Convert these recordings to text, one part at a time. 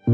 May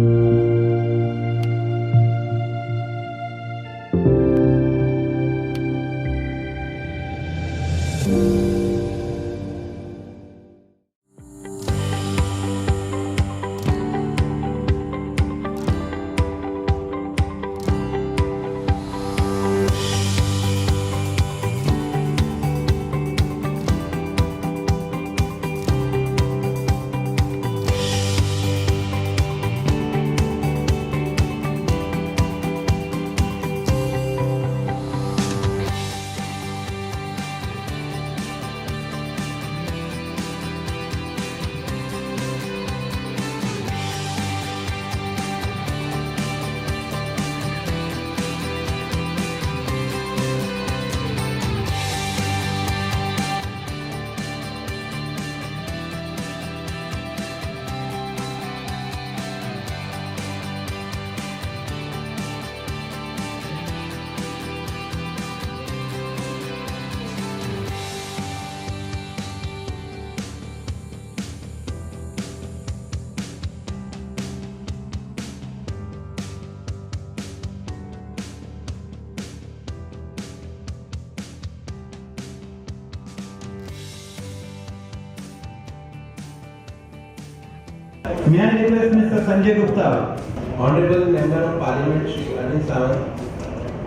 I request Mr. Sanjay Gupta? Honorable Member of Parliament Shri Arvind Sawant,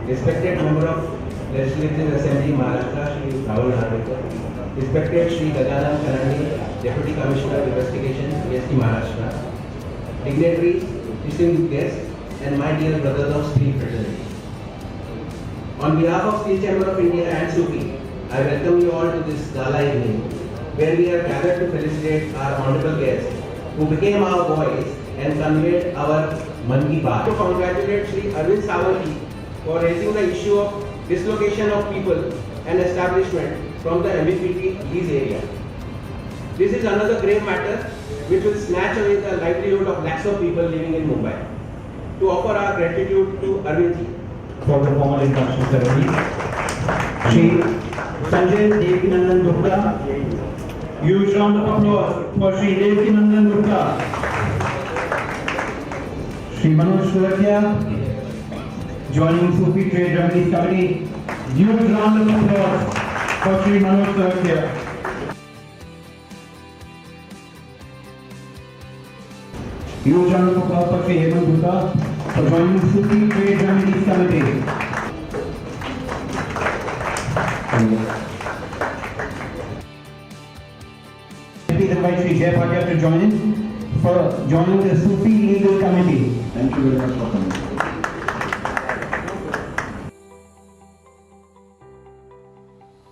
respected Member of Legislative Assembly Maharashtra Shri Rahul Narbekar, respected Shri Gajanan Karani, Deputy Commissioner of Investigation PST Maharashtra, dignitaries, distinguished guests, and my dear brothers of steel fraternity. On behalf of Steel Chamber of India and SUFI, I welcome you all to this gala evening, where we have gathered to felicitate our honorable guest, who became our voice and conveyed our Man Ki Baat. To congratulate Shri Arvind Sawant for raising the issue of dislocation of people and establishment from the MBPT lease area. This is another grave matter which will snatch away the livelihood of lakhs of people living in Mumbai. To offer our gratitude to Arvind ji. For the formal introduction ceremony, Shri Sanjay Devinandan Gupta. Huge round of applause for Shri Devinandan Gupta. Shri Manoj Surakia, joining Sufi Trade Remedies Committee. Huge round of applause for Shri Manoj Surakia. Huge round of applause for Shri Hemant Gupta for joining Sufi Trade Remedies Committee. Please invite Shri Jay Bhatia to join in for joining the Sufi Legal Committee. Thank you very much for coming.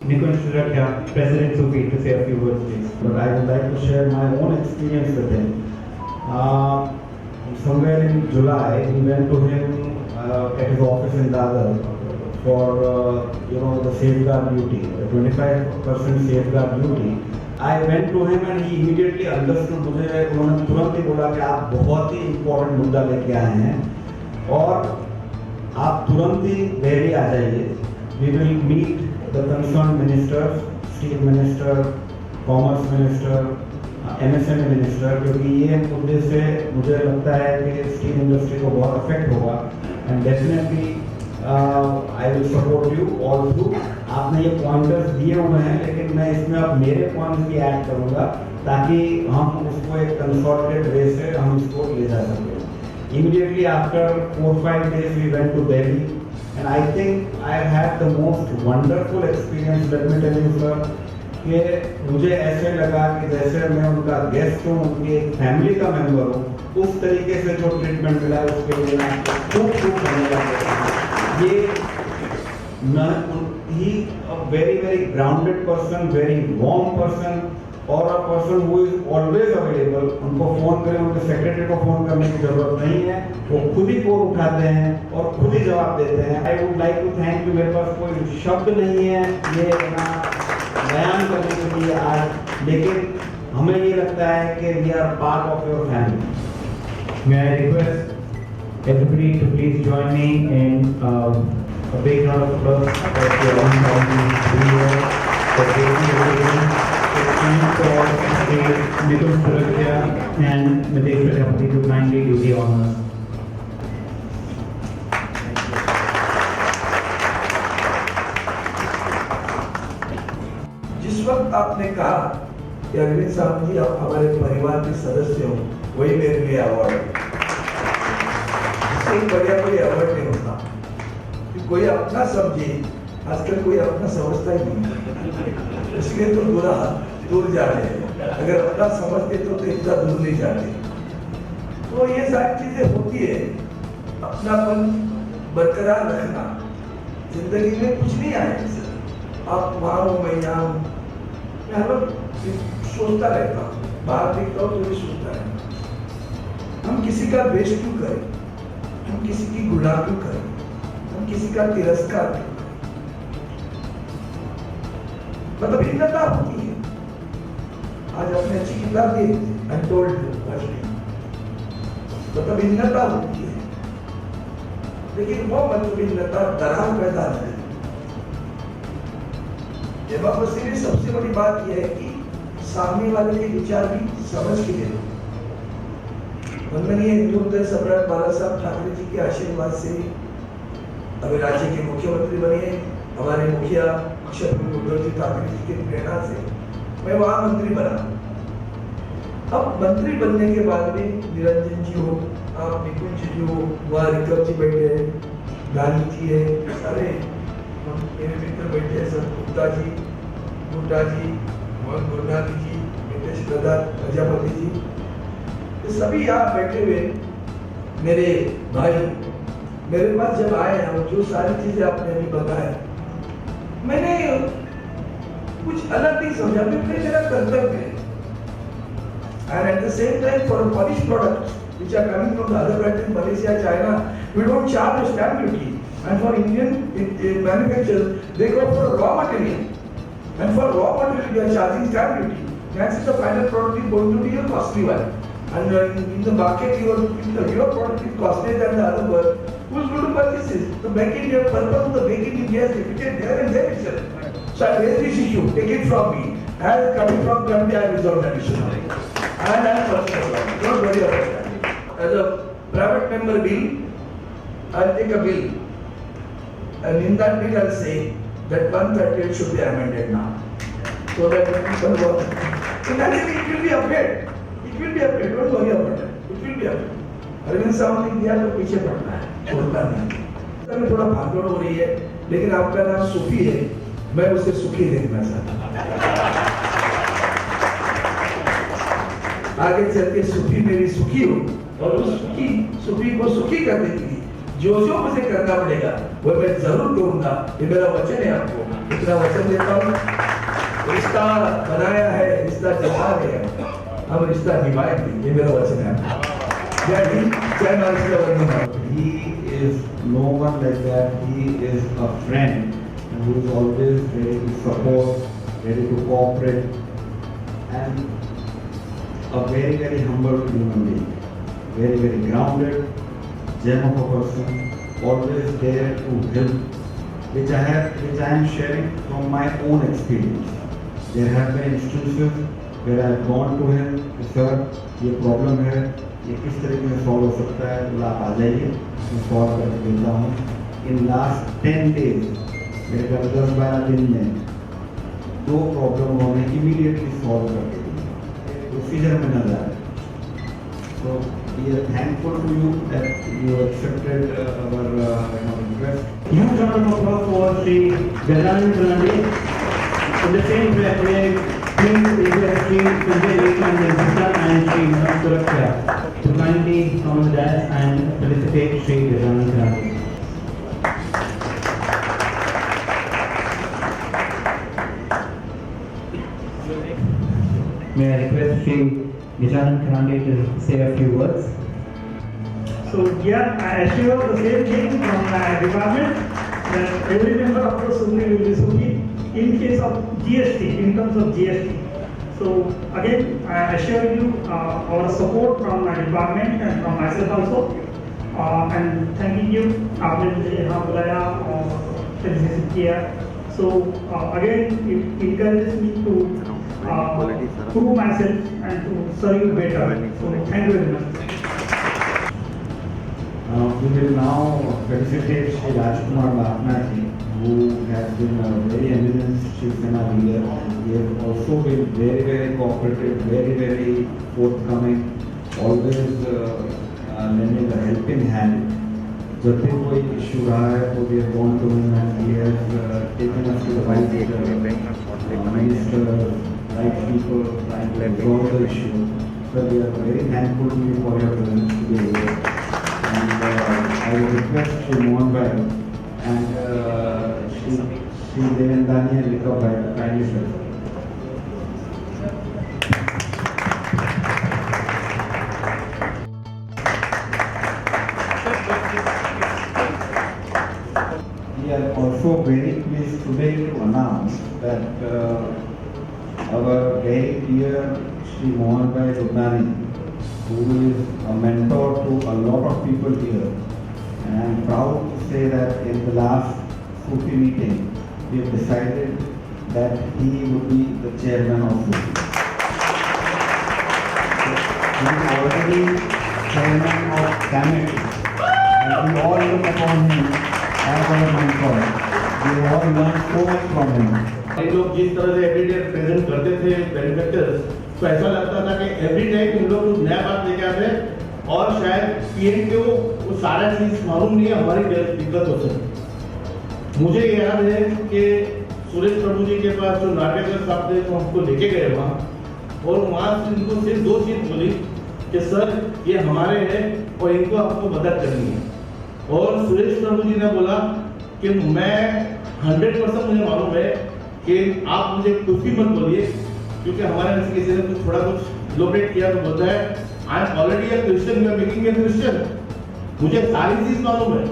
Nikunj Surakia, President Sufi, to say a few words, please. But I would like to share my own experience with him. Somewhere in July, we went to him at his office in Dadar for the safeguard duty, the 25% safeguard duty. I went to him and he immediately understood. उन्होंने तुरंत ही बोला कि आप बहुत ही important मुद्दा लेके आए हैं और आप तुरंत ही दिल्ली आ जाइए. We will meet the concerned ministers, Steel Minister, Commerce Minister, MSME Minister, क्योंकि ये मुद्दे से मुझे लगता है कि स्टील इंडस्ट्री को बहुत अफेक्ट होगा. And definitely I will support you all through. आपने ये पॉइंटर्स दिए हुए हैं, लेकिन मैं इसमें अब मेरे पॉइंट्स भी ऐड करूँगा ताकि हम उसको एक कंसोलिडेटेड वे से हम इसको ले जा सकें. Immediately after 4-5 days we went to Delhi and I think I have had the most wonderful experience. Let me tell you sir, कि मुझे ऐसे लगा कि जैसे मैं उनका गेस्ट हूँ, उनकी एक फैमिली का मेंबर हूँ. उस तरीके से जो ट्रीटमेंट मिला है उसके लिए मैं खूब धन्यवाद देता हूँ. ये he a very grounded person, very warm person और a person who is always available. उनको फोन करें, उनके सेक्रेटरी को फोन करने की जरूरत नहीं है, वो खुद ही फोन उठाते हैं और खुद ही जवाब देते हैं. I would like to thank you. मेरे पास कोई शब्द नहीं है ये अपना बयान करने के लिए आज, लेकिन हमें ये लगता है कि we are part of your family. May I request everybody to please join me in a big round of applause for the Arvind Sawant for taking the and for Sri Nikhil Surakia and Mitesh Prajapati to kindly do the honors. जिस वक्त आपने कहा कि अरविंद साहब जी आप हमारे परिवार के सदस्य हो, वही मेरे लिए अवार्ड है। इससे बढ़िया कोई अवार्ड नहीं होता कि कोई अपना समझे। आजकल कोई अपना समझता ही नहीं, इसलिए तो दूर जा रहे हैं। अगर अपना समझते तो इतना दूर नहीं जाते। तो ये सारी चीजें होती है, अपनापन बरकरार रखना। जिंदगी में कुछ नहीं आए, आप वहाँ हो मैं यहाँ हूँ, मैं हर वक्त सोचता रहता हूँ, बाहर देखता हूँ तो भी सोचता रहता हूँ। हम किसी का द्वेष क्यों करें, हम किसी की गुलाम क्यों करें, हम किसी का तिरस्कार क्यों करें। मतलब भिन्नता होती है। आज अपने अच्छी किताब दी अनटोल्ड मतलब भिन्नता होती है, लेकिन वो मतलब भिन्नता दरार पैदा नहीं। डेमोक्रेसी में सबसे बड़ी बात यह है कि सामने वाले के विचार भी समझ के ले लो। वंदनीय हिंदू हृदय सम्राट बाला साहब ठाकरे जी के आशीर्वाद से अभी राज्य के मुख्यमंत्री बने। हमारे मुखिया उद्धव जी ठाकरे जी की प्रेरणा से मैं वहां मंत्री बना। अब मंत्री बनने के बाद भी निरंजन जी हो, आप निकुंज जी हो, वहाँ रिकव जी बैठे हैं, गांधी जी है, सारे मेरे मित्र बैठे हैं, सब गुप्ता जी, मोहन गुरनानी जी, नितेश प्रजापति जी, ये सभी यहाँ बैठे हुए मेरे भाई मेरे पास जब आए हैं, जो सारी चीजें आपने अभी बताया, मैंने कुछ अलग नहीं समझा, मेरा कर्तव्य है। And at the same time, for polished products which are coming from the other countries, Malaysia, China, we don't charge a stamp duty. And for Indian manufacturers, they go for raw material. And for raw material, we are charging stamp duty. Hence, the final product is going to be a costly one. And in the market, your product is costlier than the other one. Who's going to purchase this? The Make in India purpose of the Make in India is defeated there and there itself. So I raise this issue. Take it from me. As coming from country, I resolve that issue. And I'm personal. Don't worry about that. As a private member bill, I'll take a bill. And in that bill, I'll say that 138 should be amended now. So that people work. So naturally, it will be upgrade. It will be upgrade. Don't worry about that. It will be upgrade. Arvind साहब ने दिया तो पीछे पड़ना है, छोड़ना नहीं। अभी थोड़ा भागदौड़ हो रही है, लेकिन आपका नाम सुखी है, मैं उसे सुखी देखना चाहता हूँ। आगे चल के सुखी मेरी सुखी हो और उस सुखी को सुखी करने के लिए जो मुझे करना पड़ेगा वो मैं जरूर करूंगा। ये मेरा वचन है, आपको इतना वचन देता हूँ। रिश्ता बनाया है, रिश्ता जमा है, हम रिश्ता निभाएंगे, ये मेरा वचन है। जय हिंद, जय Maharashtra. He is no one like that. He is a friend who is always ready to support, ready to cooperate, and a very, very humble human being. Very, very grounded, gem of a person, always there to help, which I am sharing from my own experience. There have been instances where I have gone to him, sir, ये problem है, ये किस तरीके से solve हो सकता है, तो आप आ जाइए, मैं सॉल्व करके देता हूँ। इन लास्ट 10 days मेरे घर 10-12 दिन में 2 प्रॉब्लम उन्होंने इमीडिएटली सॉल्व कर दी, प्रोसीजर में न जाए। So we are thankful to you that you accepted our request. Huge round of applause for Sri Gajanan Fernande. In the same breath, please request Sri Sanjay Dekhan and Sri Manoj Surakia to kindly come on the dais and felicitate Sri Gajanan Fernande. May I request Sri Gajanan Fernande to say a few words? So yeah, I assure the same thing from my department that every member of the Sukhi will be Sukhi in case of GST, in terms of GST. So again, I assure you our support from my department and from myself also. And thanking you, आपने मुझे यहाँ बुलाया और फेलिसिट किया. So again, it encourages me to prove myself and to serve you better. So thank you very much. We will now felicitate Shri Rajkumar Laknaji, who has been a very eminent Shiv Sena leader. He has also been very, very cooperative, very, very forthcoming, always lending a helping hand. जब भी कोई issue रहा है तो we have gone to him and he has taken us to the right minister, right people, trying to resolve the issue. So we are very thankful to you for your presence today. And I will request Shri Mohan Bhai and Shri Devendani and Vika Bhai to kindly serve. We are also very pleased today to announce that our very dear Shri Mohan Bhai Dudnani, who is a mentor to a lot of people here, and I am proud to say that in the last SUFI meeting, we have decided that he would be the chairman of SUFI. He is already chairman of CAMET, and we all look upon him as our mentor. We all learn so much from him. ये लोग जिस तरह से everyday present करते थे बेनिफिटर्स, तो ऐसा लगता था कि एवरी टाइम इन लोग कुछ नया बात लेके आते हैं और शायद पीएम को वो सारा चीज मालूम नहीं है, हमारी दिक्कत हो सकती। मुझे याद है कि सुरेश प्रभु जी के पास जो नाटेकर साहब थे तो हमको लेके गए वहाँ, और वहाँ से इनको सिर्फ दो चीज बोली कि सर ये हमारे हैं और इनको आपको मदद करनी है। और सुरेश प्रभु जी ने बोला कि मैं 100% मुझे मालूम है कि आप मुझे कुछ भी मत बोलिए, क्योंकि हमारे में किसी ने कुछ थोड़ा कुछ लोकेट किया तो बोलता है I am already a Christian, you are making a Christian. मुझे सारी चीज मालूम है,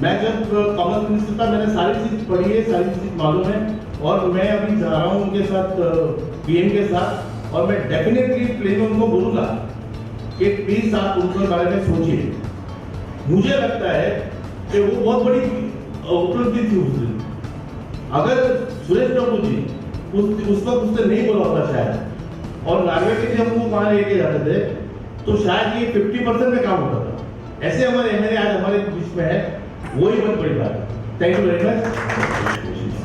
मैं जब कॉमर्स मिनिस्टर था मैंने सारी चीज पढ़ी है, सारी चीज मालूम है, और मैं अभी जा रहा हूँ उनके साथ पीएम के साथ, और मैं डेफिनेटली प्लेन में उनको बोलूंगा कि प्लीज आप उनके बारे में सोचिए। मुझे लगता है कि वो बहुत बड़ी उपलब्धि थी उस दिन। अगर सुरेश प्रभु जी उस वक्त उसने नहीं बोला होता शायद, और नागरिक जब वो वहां लेके जाते थे तो शायद ये 50% में काम होता था। ऐसे हमारे एमएलए आज हमारे बीच में है, वही बहुत बड़ी बात है। Thank you very much.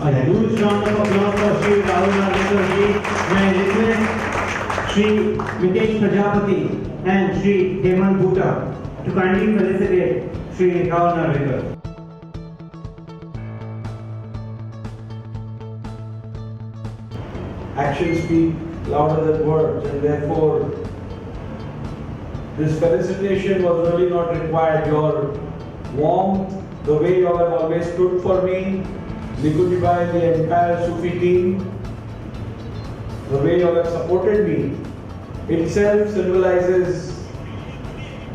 A huge round of applause for Shri Rahul Narvekar ji. May I request Shri Mitesh Prajapati and Shri Hemant Bhuta to kindly felicitate Shri Rahul Narvekar. Actions speak louder than words, and therefore this felicitation was really not required. Your warmth, the way you have always stood for me, Nikuji Bhai, the entire Sufi team, the way you have supported me, itself symbolizes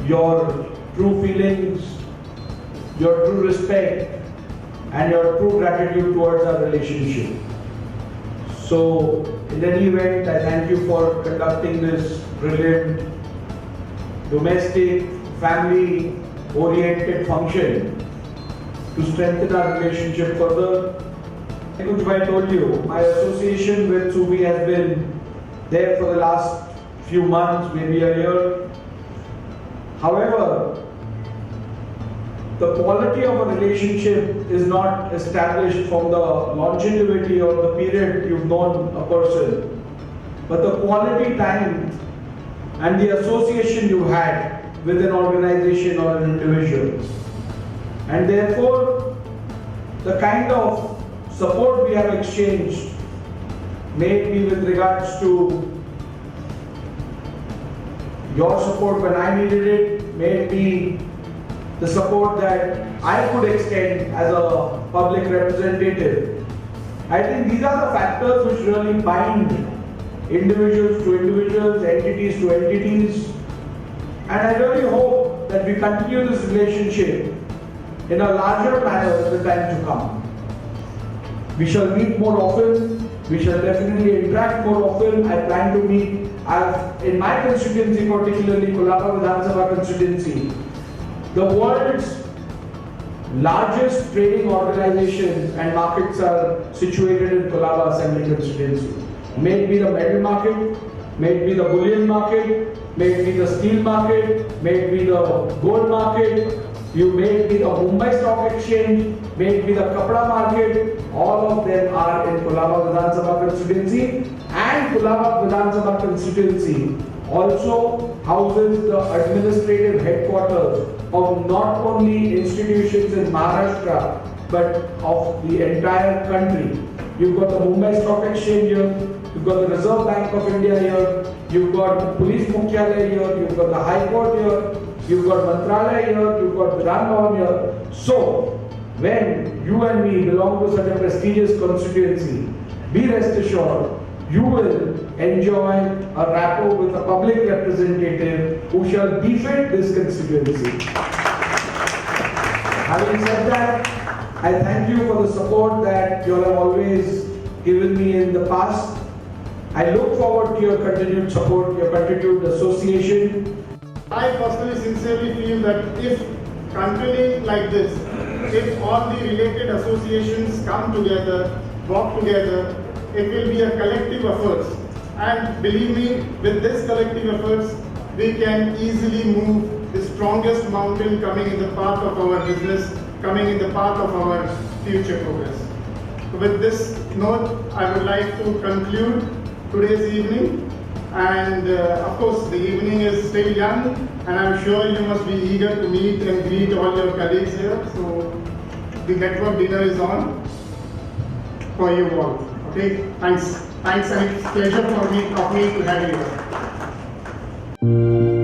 your true feelings, your true respect, and your true gratitude towards our relationship. So, in any event, I thank you for conducting this brilliant, domestic, family-oriented function to strengthen our relationship further. Like I told you, my association with Sufi has been there for the last few months, maybe a year. However, the quality of a relationship is not established from the longevity or the period you've known a person, but the quality time and the association you had with an organization or an individual. And therefore, the kind of support we have exchanged, may it be with regards to your support when I needed it, may it be the support that I could extend as a public representative. I think these are the factors which really bind individuals to individuals, entities to entities. And I really hope that we continue this relationship in a larger manner in the time to come. We shall meet more often. We shall definitely interact more often. I plan to meet in my constituency, particularly Colaba Vidhan Sabha constituency. The world's largest trading organizations and markets are situated in Colaba Assembly constituency. May it be the metal market, may it be the bullion market, may it be the steel market, may it be the gold market, may it be the Mumbai Stock Exchange, may it be the Kapda market, all of them are in Colaba Vidhan Sabha constituency, and Colaba Vidhan Sabha constituency also houses the administrative headquarters of not only institutions in Maharashtra but of the entire country. You've got the Mumbai Stock Exchange here, you've got the Reserve Bank of India here, you've got the Police Mukhyalaya here, you've got the High Court here, you've got Mantralaya here, you've got Vidhan Bhavan here. So, when you and me belong to such a prestigious constituency, be rest assured, you will enjoy a rapport with a public representative who shall befit this constituency. Having said that, I thank you for the support that you all have always given me in the past. I look forward to your continued support, your continued association. I personally sincerely feel that if continuing like this, if all the related associations come together, work together, it will be a collective effort. And believe me, with this collective efforts, we can easily move the strongest mountain coming in the path of our business, coming in the path of our future progress. With this note, I would like to conclude today's evening. And of course, the evening is still young, and I'm sure you must be eager to meet and greet all your colleagues here. So the network dinner is on for you all. Okay, thanks. Thanks, and it's a pleasure for me to have you here.